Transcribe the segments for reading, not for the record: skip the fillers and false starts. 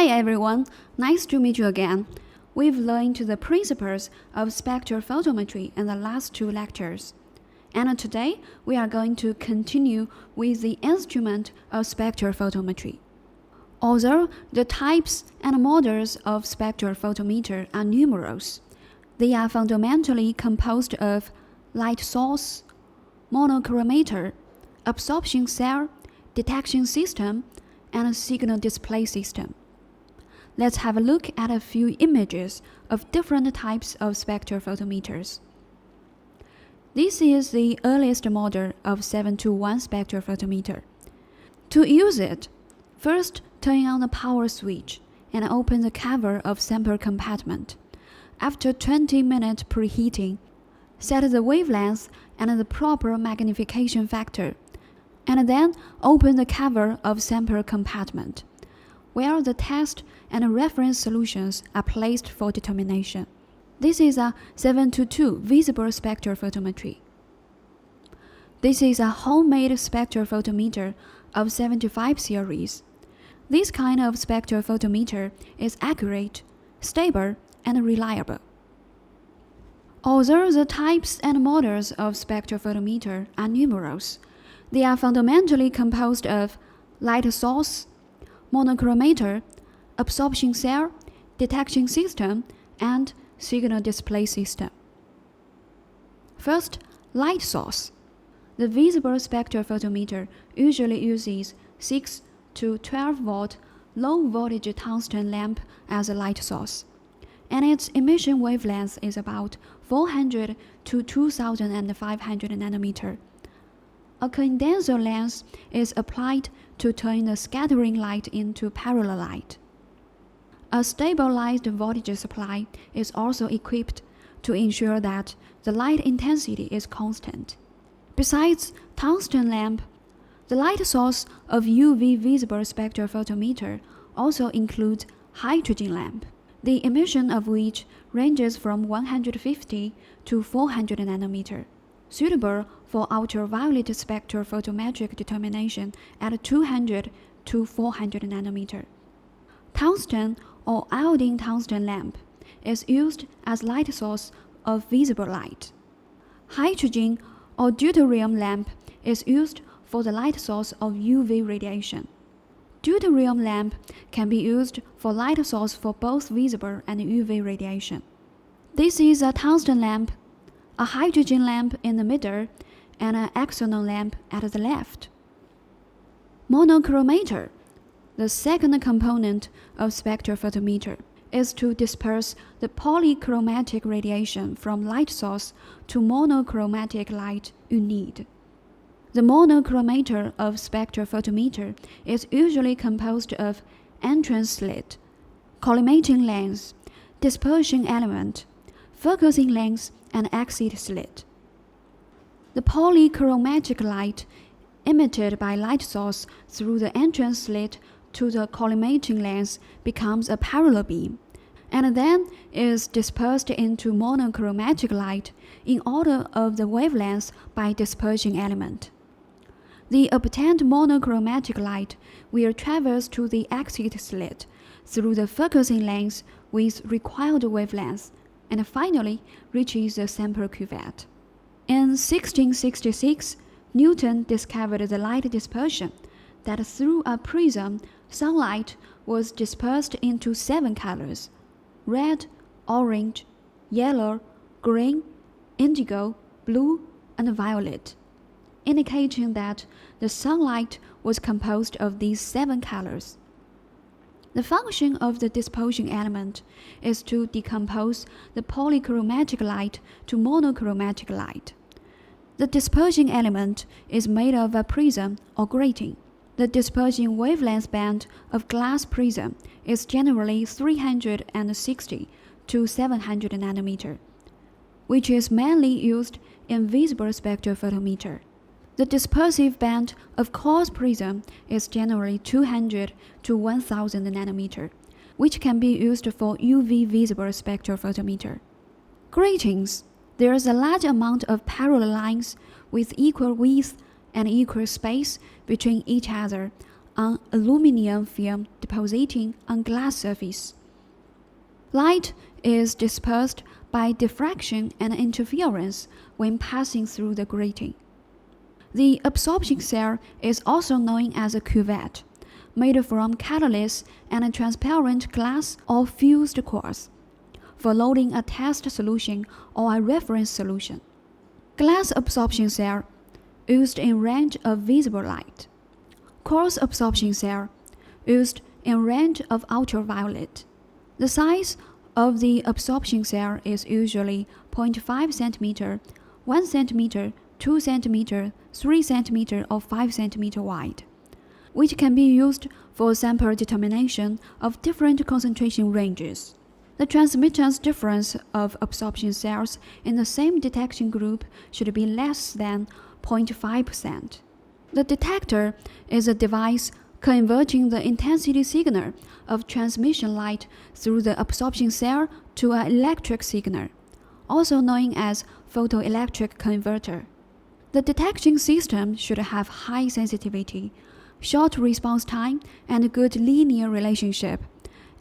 Hi everyone, nice to meet you again. We've learned the principles of spectrophotometry in the last two lectures. And today we are going to continue with the instrument of spectrophotometry. Although the types and models of spectrophotometer are numerous, they are fundamentally composed of light source, monochromator, absorption cell, detection system, and a signal display system. Let's have a look at a few images of different types of spectrophotometers. This is the earliest model of 721 spectrophotometer. To use it, first turn on the power switch and open the cover of sample compartment. After 20-minute preheating, set the wavelength and the proper magnification factor, and then open the cover of sample compartment, where the test and reference solutions are placed for determination. This is a 722 visible spectrophotometry. This is a homemade spectrophotometer of 75 series. This kind of spectrophotometer is accurate, stable, and reliable. Although the types and models of spectrophotometer are numerous, they are fundamentally composed of light source, monochromator, absorption cell, detection system, and signal display system. First, light source. The visible spectrophotometer usually uses 6 to 12 volt low voltage tungsten lamp as a light source, and its emission wavelength is about 400 to 2500 nanometer. A condenser lens is applied to turn the scattering light into parallel light. A stabilized voltage supply is also equipped to ensure that the light intensity is constant. Besides tungsten lamp, the light source of UV visible spectrophotometer also includes hydrogen lamp, the emission of which ranges from 150 to 400 nanometer, suitable for ultraviolet spectrophotometric determination at 200 to 400 nanometer. Tungsten or iodine tungsten lamp is used as light source of visible light. Hydrogen or deuterium lamp is used for the light source of UV radiation. Deuterium lamp can be used for light source for both visible and UV radiation. This is a tungsten lamp, a hydrogen lamp in the middle, and an xenon lamp at the left. Monochromator, the second component of spectrophotometer, is to disperse the polychromatic radiation from light source to monochromatic light you need. The monochromator of spectrophotometer is usually composed of entrance slit, collimating lens, dispersion element, focusing lens, and exit slit. The polychromatic light emitted by light source through the entrance slit to the collimating lens becomes a parallel beam, and then is dispersed into monochromatic light in order of the wavelength by dispersion element. The obtained monochromatic light will traverse to the exit slit through the focusing lens with required wavelength, and finally reaches the sample cuvette. In 1666, Newton discovered the light dispersion, that through a prism, sunlight was dispersed into 7 colors: red, orange, yellow, green, indigo, blue, and violet, indicating that the sunlight was composed of these 7 colors. The function of the dispersion element is to decompose the polychromatic light to monochromatic light. The dispersion element is made of a prism or grating. The dispersion wavelength band of glass prism is generally 360 to 700 nanometer, which is mainly used in visible spectrophotometer. The dispersive band of quartz prism is generally 200 to 1000 nanometer, which can be used for UV visible spectrophotometer. Gratings. There is a large amount of parallel lines with equal width and equal space between each other on aluminum film depositing on glass surface. Light is dispersed by diffraction and interference when passing through the grating. The absorption cell is also known as a cuvette, made from catalyst and transparent glass or fused quartz, for loading a test solution or a reference solution. Glass absorption cell used in range of visible light. Quartz absorption cell used in range of ultraviolet. The size of the absorption cell is usually 0.5 cm, 1 cm, 2 cm, 3 cm, or 5 cm wide, which can be used for sample determination of different concentration ranges. The transmittance difference of absorption cells in the same detection group should be less than 0.5%. The detector is a device converting the intensity signal of transmission light through the absorption cell to an electric signal, also known as photoelectric converter. The detection system should have high sensitivity, short response time, and good linear relationship,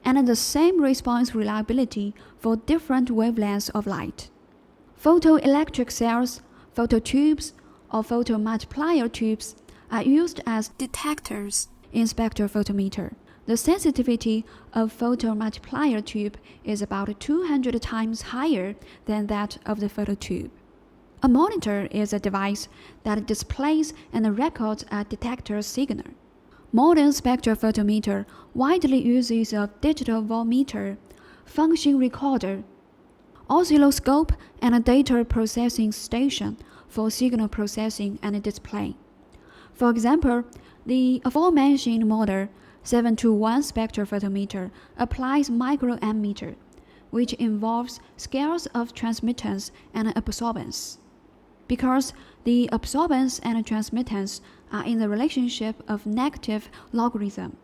and the same response reliability for different wavelengths of light. Photoelectric cells, phototubes, or photomultiplier tubes are used as detectors in spectrophotometer. The sensitivity of photomultiplier tube is about 200 times higher than that of the phototube. A monitor is a device that displays and records a detector signal. Modern spectrophotometer widely uses a digital voltmeter, function recorder, oscilloscope, and a data processing station for signal processing and display. For example, the aforementioned model 721 spectrophotometer applies microammeter, which involves scales of transmittance and absorbance. Because the absorbance and transmittance are in the relationship of negative logarithm,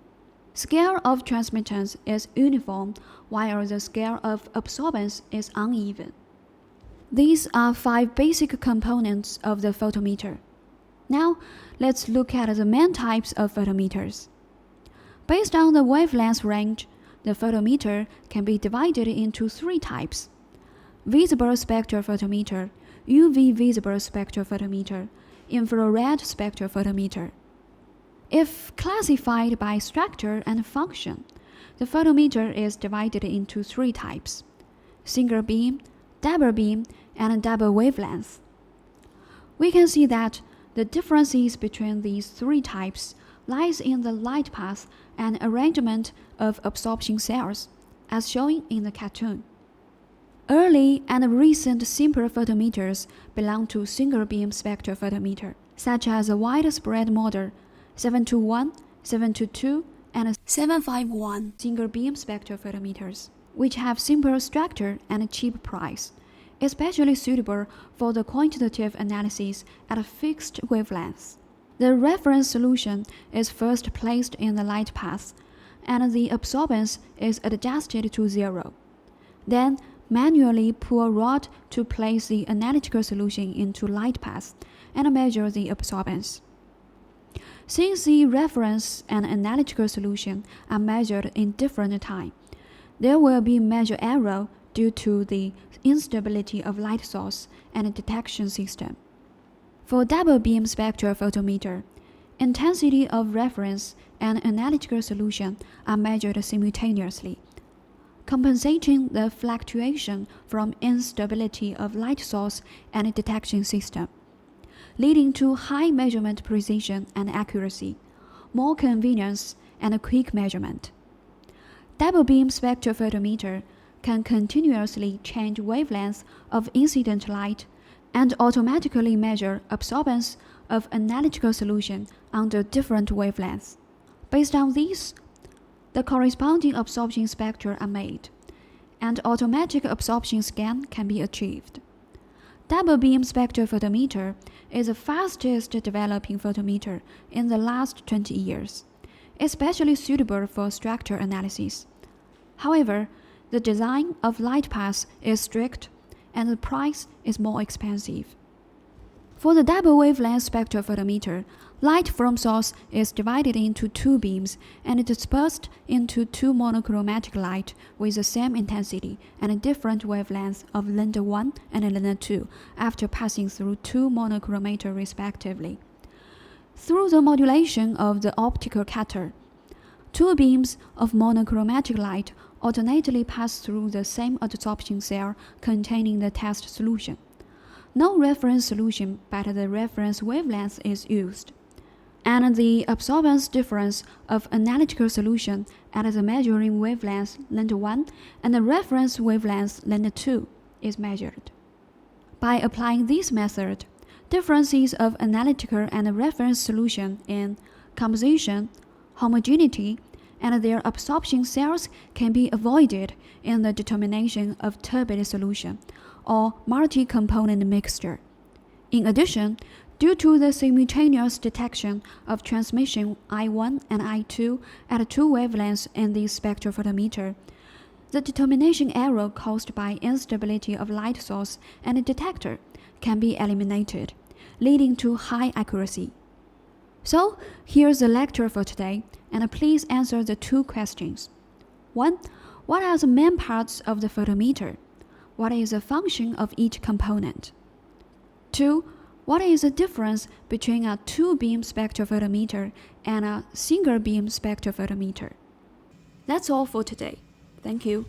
scale of transmittance is uniform while the scale of absorbance is uneven. These are 5 basic components of the photometer. Now, let's look at the main types of photometers. Based on the wavelength range, the photometer can be divided into 3 types: visible spectrophotometer, UV visible spectrophotometer, infrared spectrophotometer. If classified by structure and function, the photometer is divided into 3 types: single beam, double beam, and double wavelength. We can see that the differences between these 3 types lies in the light path and arrangement of absorption cells, as shown in the cartoon. Early and recent simple photometers belong to single beam spectrophotometer, such as the widespread model 721, 722, and 751 single beam spectrophotometers, which have simple structure and cheap price, especially suitable for the quantitative analysis at fixed wavelengths. The reference solution is first placed in the light path, and the absorbance is adjusted to 0. Then, manually pull a rod to place the analytical solution into light path and measure the absorbance. Since the reference and analytical solution are measured in different time, there will be measure error due to the instability of light source and detection system. For double beam spectrophotometer, intensity of reference and analytical solution are measured simultaneously, compensating the fluctuation from instability of light source and detection system, leading to high measurement precision and accuracy, more convenience, and quick measurement. Double beam spectrophotometer can continuously change wavelengths of incident light and automatically measure absorbance of analytical solution under different wavelengths. Based on these, the corresponding absorption spectra are made, and automatic absorption scan can be achieved. Double beam spectrophotometer is the fastest developing photometer in the last 20 years, especially suitable for structure analysis. However, the design of light path is strict and the price is more expensive. For the double wavelength spectrophotometer, light from source is divided into two beams and dispersed into two monochromatic light with the same intensity and different wavelengths of lambda 1 and lambda 2 after passing through two monochromator respectively. Through the modulation of the optical cutter, two beams of monochromatic light alternately pass through the same adsorption cell containing the test solution. No reference solution but the reference wavelength is used, and the absorbance difference of analytical solution at the measuring wavelength lambda 1 and the reference wavelength lambda 2 is measured. By applying this method, differences of analytical and reference solution in composition, homogeneity, and their absorption cells can be avoided in the determination of turbid solution or multi-component mixture. In addition, due to the simultaneous detection of transmission I1 and I2 at two wavelengths in the spectrophotometer, the determination error caused by instability of light source and detector can be eliminated, leading to high accuracy. So, here's the lecture for today, and please answer the two questions. 1. What are the main parts of the photometer? What is the function of each component? 2. What is the difference between a two-beam spectrophotometer and a single-beam spectrophotometer? That's all for today. Thank you.